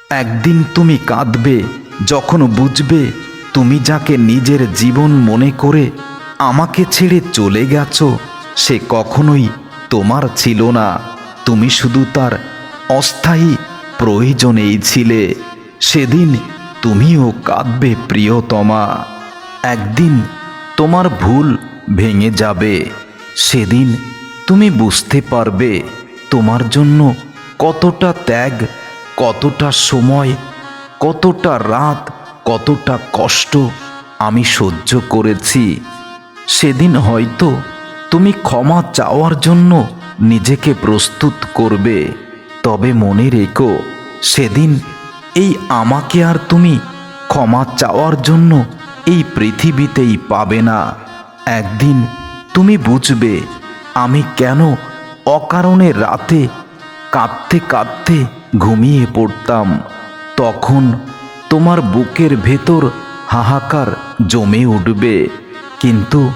একদিন তুমি কাঁদবে যখন বুঝবে তুমি যাকে নিজের জীবন মনে করে আমাকে ছেড়ে চলে গেছো, সে কখনোই তোমার ছিল না। তুমি শুধু তার অস্থায়ী প্রয়োজনেই ছিলে। সেদিন তুমিও কাঁদবে প্রিয়তমা। একদিন তোমার ভুল ভেঙে যাবে। সেদিন তুমি বুঝতে পারবে তোমার জন্য কতটা ত্যাগ, কতটা সময়, কতটা রাত, কতটা কষ্ট আমি সহ্য করেছি। সেদিন হয়তো তুমি ক্ষমা চাওয়ার জন্য নিজেকে প্রস্তুত করবে। তবে মনে রেখো, সেদিন এই আমাকে আর তুমি ক্ষমা চাওয়ার জন্য এই পৃথিবীতেই পাবে না। একদিন তুমি বুঝবে আমি কেন অকারণে রাতে কাঁদতে কাঁদতে ঘুমিয়ে পড়তাম। তখন তোমার বুকের ভেতর হাহাকার জমে উঠবে। কিন্তু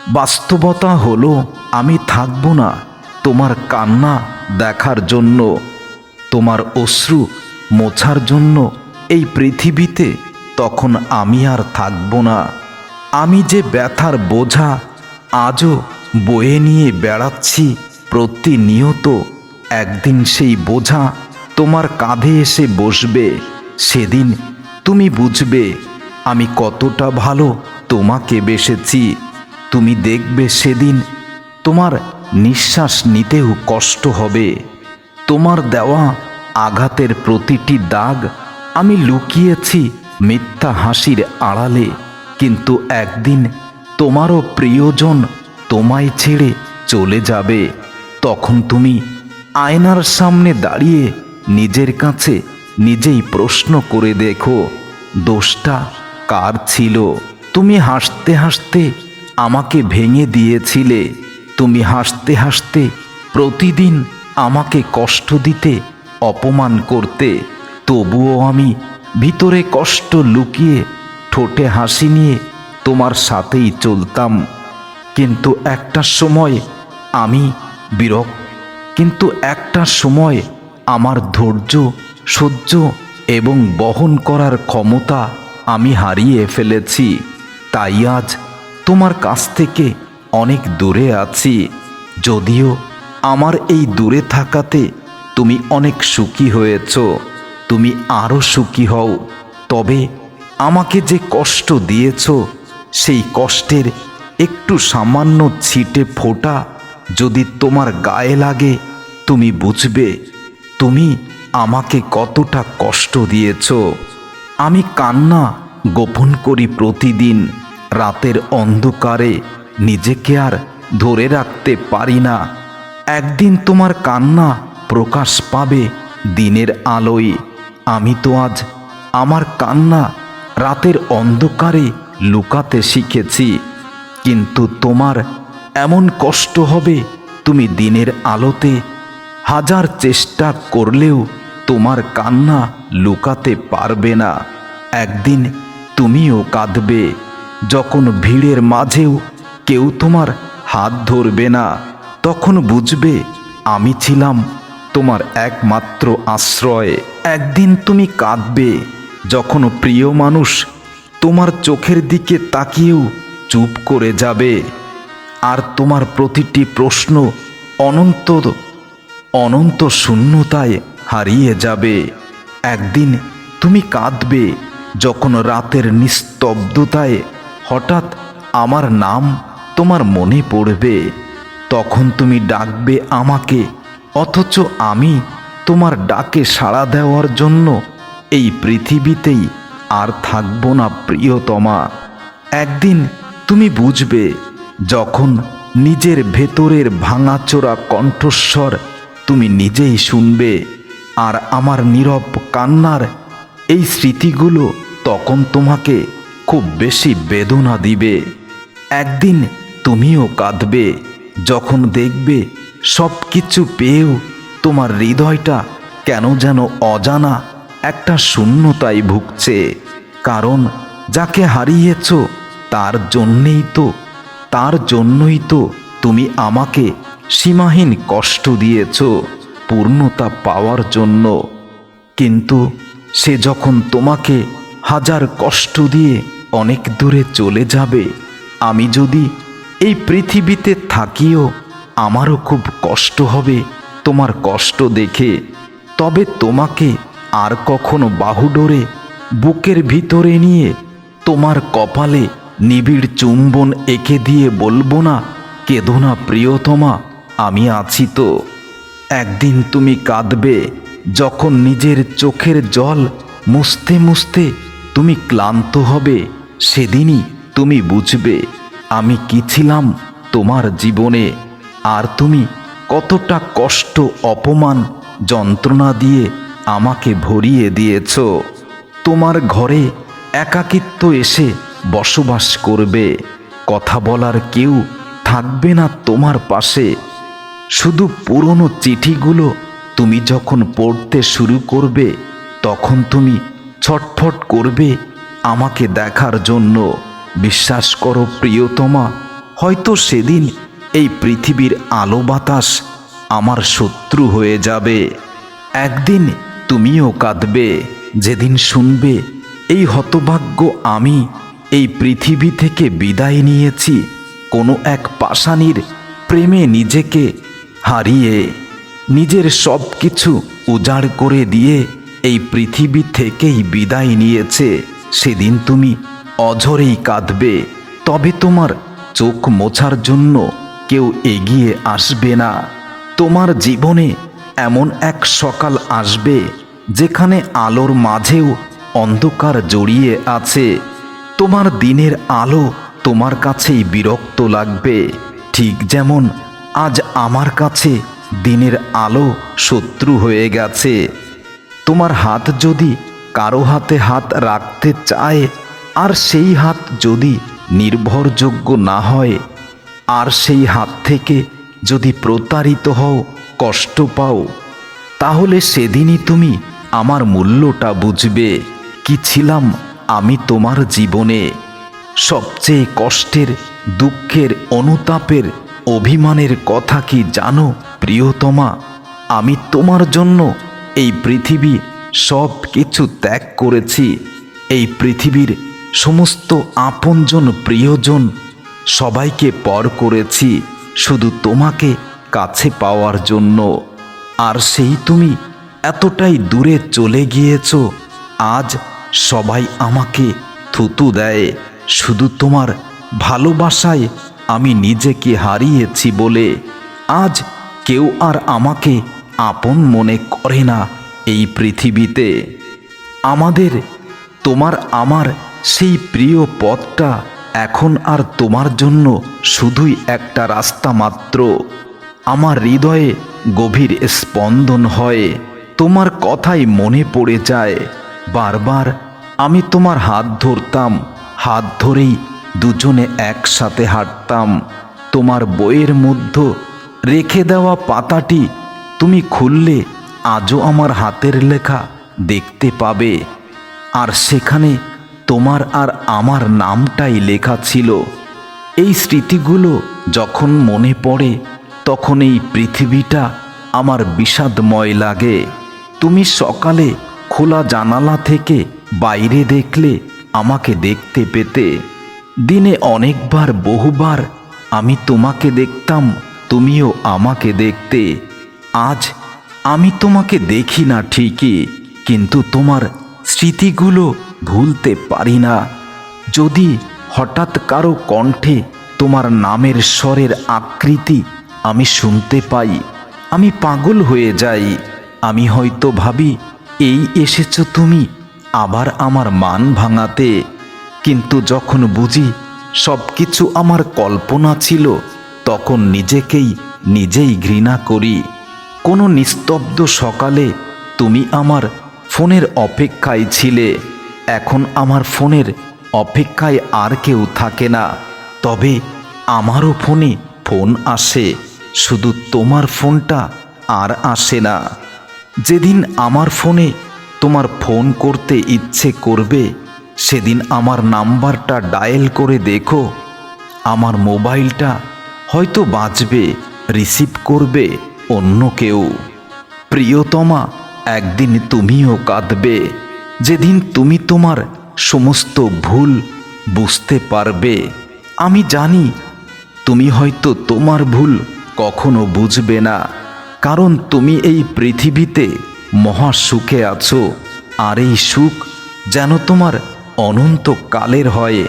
বাস্তবতা হলো আমি থাকব না তোমার কান্না দেখার জন্য, তোমার অশ্রু মোছার জন্য এই পৃথিবীতে। তখন আমি আর থাকব না। আমি যে ব্যথার বোঝা আজও বয়ে নিয়ে বেড়াচ্ছি প্রতিনিয়ত, একদিন সেই বোঝা তোমার কাঁধে এসে বসবে। সেদিন তুমি বুঝবে আমি কতটা ভালো তোমাকে বেসেছি। তুমি দেখবে সেদিন তোমার নিঃশ্বাস নিতেও কষ্ট হবে। তোমার দেওয়া আঘাতের প্রতিটি দাগ আমি লুকিয়েছি মিথ্যা হাসির আড়ালে। কিন্তু একদিন তোমারও প্রিয়জন তোমায় ছেড়ে চলে যাবে। তখন তুমি আয়নার সামনে দাঁড়িয়ে নিজের কাছে নিজেই প্রশ্ন করে দেখো, দোষটা কার ছিল? তুমি হাসতে হাসতে আমাকে ভেঙে দিয়েছিলে। তুমি হাসতে হাসতে প্রতিদিন আমাকে কষ্ট দিতে, অপমান করতে। তবুও আমি ভিতরে কষ্ট লুকিয়ে ঠোঁটে হাসি নিয়ে তোমার সাথেই চলতাম। কিন্তু একটা সময় আমি একটা সময় আমার ধৈর্য, সহ্য এবং বহন করার ক্ষমতা আমি হারিয়ে ফেলেছি। তাই আজ তোমার কাছ থেকে অনেক দূরে আছি। যদিও আমার এই দূরে থাকাতে তুমি অনেক সুখী হয়েছ, তুমি আরও সুখী হও। তবে আমাকে যে কষ্ট দিয়েছ, সেই কষ্টের একটু সামান্য ছিটে ফোঁটা যদি তোমার গায়ে লাগে, তুমি বুঝবে তুমি আমাকে কতটা কষ্ট দিয়েছ। আমি কান্না গোপন করি প্রতিদিন। রাতের অন্ধকারে নিজেকে আর ধরে রাখতে পারি না। একদিন তোমার কান্না প্রকাশ পাবে দিনের আলোয়। আমি তো আজ আমার কান্না রাতের অন্ধকারে লুকাতে শিখেছি। কিন্তু তোমার এমন কষ্ট হবে, তুমি দিনের আলোতে হাজার চেষ্টা করলেও তোমার কান্না লুকাতে পারবে না। একদিন তুমিও কাঁদবে, যখন ভিড়ের মাঝেও কেউ তোমার হাত ধরবে না। তখন বুঝবে আমি ছিলাম তোমার একমাত্র আশ্রয়। একদিন তুমি কাঁদবে যখন প্রিয় মানুষ তোমার চোখের দিকে তাকিয়েও চুপ করে যাবে। আর তোমার প্রতিটি প্রশ্ন অনন্ত অনন্ত শূন্যতায় হারিয়ে যাবে। একদিন তুমি কাঁদবে যখন রাতের নিস্তব্ধতায় হঠাৎ আমার নাম তোমার মনে পড়বে। তখন তুমি ডাকবে আমাকে, অথচ আমি তোমার ডাকে সাড়া দেওয়ার জন্য এই পৃথিবীতেই আর থাকব না প্রিয়তমা। একদিন তুমি বুঝবে, যখন নিজের ভেতরের ভাঙাচোরা কণ্ঠস্বর তুমি নিজেই শুনবে। আর আমার নীরব কান্নার এই স্মৃতিগুলো তখন তোমাকে খুব বেশি বেদনা দিবে। একদিন তুমিও কাঁদবে যখন দেখবে সব কিছু পেয়েও তোমার হৃদয়টা কেন যেন অজানা একটা শূন্যতায় ভুগছে। কারণ যাকে হারিয়েছ তার জন্যই তো তুমি আমাকে সীমাহীন কষ্ট দিয়েছ পূর্ণতা পাওয়ার জন্য। কিন্তু সে যখন তোমাকে হাজার কষ্ট দিয়ে অনেক দূরে চলে যাবে, আমি যদি এই পৃথিবীতে থাকিও আমারও খুব কষ্ট হবে তোমার কষ্ট দেখে। তবে তোমাকে আর কখনো বাহুডোরে বুকের ভিতরে নিয়ে তোমার কপালে নিবিড় চুম্বন এঁকে দিয়ে বলবো না, কেঁদো না প্রিয়তমা, আমি আছি তো। একদিন তুমি কাঁদবে, যখন নিজের চোখের জল মুছতে মুছতে তুমি ক্লান্ত হবে। সেদিনই তুমি বুঝবে আমি কি ছিলাম তোমার জীবনে, আর তুমি কতটা কষ্ট, অপমান, যন্ত্রণা দিয়ে আমাকে ভরিয়ে দিয়েছ। তোমার ঘরে একাকিত্ব এসে বসবাস করবে, কথা বলার কেউ থাকবে না তোমার পাশে। শুধু পুরনো চিঠিগুলো তুমি যখন পড়তে শুরু করবে, তখন তুমি ছটফট করবে আমাকে দেখার জন্য। বিশ্বাস করো প্রিয়তমা, হয়তো সেদিন এই পৃথিবীর আলো বাতাস আমার শত্রু হয়ে যাবে। একদিন তুমিও কাঁদবে, যেদিন শুনবে এই হতভাগ্য আমি এই পৃথিবী থেকে বিদায় নিয়েছি কোনো এক পাষাণীর প্রেমে নিজেকে হারিয়ে। নিজের সব কিছু উজাড় করে দিয়ে এই পৃথিবী থেকেই বিদায় নিয়েছে। সেদিন তুমি অঝরেই কাঁদবে, তবে তোমার চোখ মোছার জন্য কেউ এগিয়ে আসবে না। তোমার জীবনে এমন এক সকাল আসবে যেখানে আলোর মাঝেও অন্ধকার জড়িয়ে আছে। তোমার দিনের আলো তোমার কাছেই বিরক্ত লাগবে, ঠিক যেমন আজ আমার কাছে দিনের আলো শত্রু হয়ে গেছে। তোমার হাত যদি কারো হাতে হাত রাখতে চায়, আর সেই হাত যদি নির্ভরযোগ্য না হয়, আর সেই হাত থেকে যদি প্রতারিত হও, কষ্ট পাও, তাহলে সেদিনই তুমি আমার মূল্যটা বুঝবে। কি ছিলাম আমি তোমার জীবনে। সবচেয়ে কষ্টের, দুঃখের, অনুতাপের, অভিমানের কথা কি জানো প্রিয়তমা? আমি তোমার জন্য এই পৃথিবী সব কিছু ত্যাগ করেছি। এই পৃথিবীর সমস্ত আপনজন, প্রিয়জন সবাইকে পর করেছি শুধু তোমাকে কাছে পাওয়ার জন্য। আর সেই তুমি এতটাই দূরে চলে গিয়েছ, আজ সবাই আমাকে থুতু দেয় শুধু তোমার ভালোবাসায় আমি নিজেকে হারিয়েছি বলে। আজ কেউ আর আমাকে আপন মনে করে না এই পৃথিবীতে। আমাদের, তোমার আমার সেই প্রিয় পথটা এখন আর তোমার জন্য শুধুই একটা রাস্তা মাত্র। আমার হৃদয়ে গভীর স্পন্দন হয়, তোমার কথাই মনে পড়ে যায়। বারবার আমি তোমার হাত ধরতাম, হাত ধরেই দুজনে একসাথে হাঁটতাম। তোমার বইয়ের মধ্যে রেখে দেওয়া পাতাটি তুমি খুললে আজও আমার হাতের লেখা দেখতে পাবে, আর সেখানে তোমার আর আমার নামটাই লেখা ছিল। এই স্মৃতিগুলো যখন মনে পড়ে, তখন এই পৃথিবীটা আমার বিষাদময় লাগে। তুমি সকালে খোলা জানালা থেকে বাইরে দেখলে আমাকে দেখতে পেতে। দিনে অনেকবার, বহুবার আমি তোমাকে দেখতাম, তুমিও আমাকে দেখতে। আজ আমি তোমাকে দেখি না ঠিকই, কিন্তু তোমার স্মৃতিগুলো ভুলতে পারি না। যদি হঠাৎ কারো কণ্ঠে তোমার নামের স্বরের আকৃতি আমি শুনতে পাই, আমি পাগল হয়ে যাই। আমি হয়তো ভাবি, এই এসেছো তুমি আবার আমার মান ভাঙাতে। কিন্তু যখন বুঝি সব কিছু আমার কল্পনা ছিল, তখন নিজেকেই নিজেই ঘৃণা করি। কোনো নিস্তব্ধ সকালে তুমি আমার ফোনের অপেক্ষায় ছিলে। এখন আমার ফোনের অপেক্ষায় আর কেউ থাকে না, তবে আমারও ফোনে ফোন আসে, শুধু তোমার ফোনটা আর আসে না। যেদিন আমার ফোনে তোমার ফোন করতে ইচ্ছে করবে, সেদিন আমার নাম্বারটা ডায়াল করে দেখো, আমার মোবাইলটা হয়তো বাজবে, রিসিভ করবে অন্য কেউ। প্রিয়তমা, একদিন তুমিও কাঁদবে, যেদিন তুমি তোমার সমস্ত ভুল বুঝতে পারবে। আমি জানি তুমি হয়তো তোমার ভুল কখনো বুঝবে না, কারণ তুমি এই পৃথিবীতে মহা সুখে আছো, আর এই সুখ যেন তোমার অনন্তকালের হয়।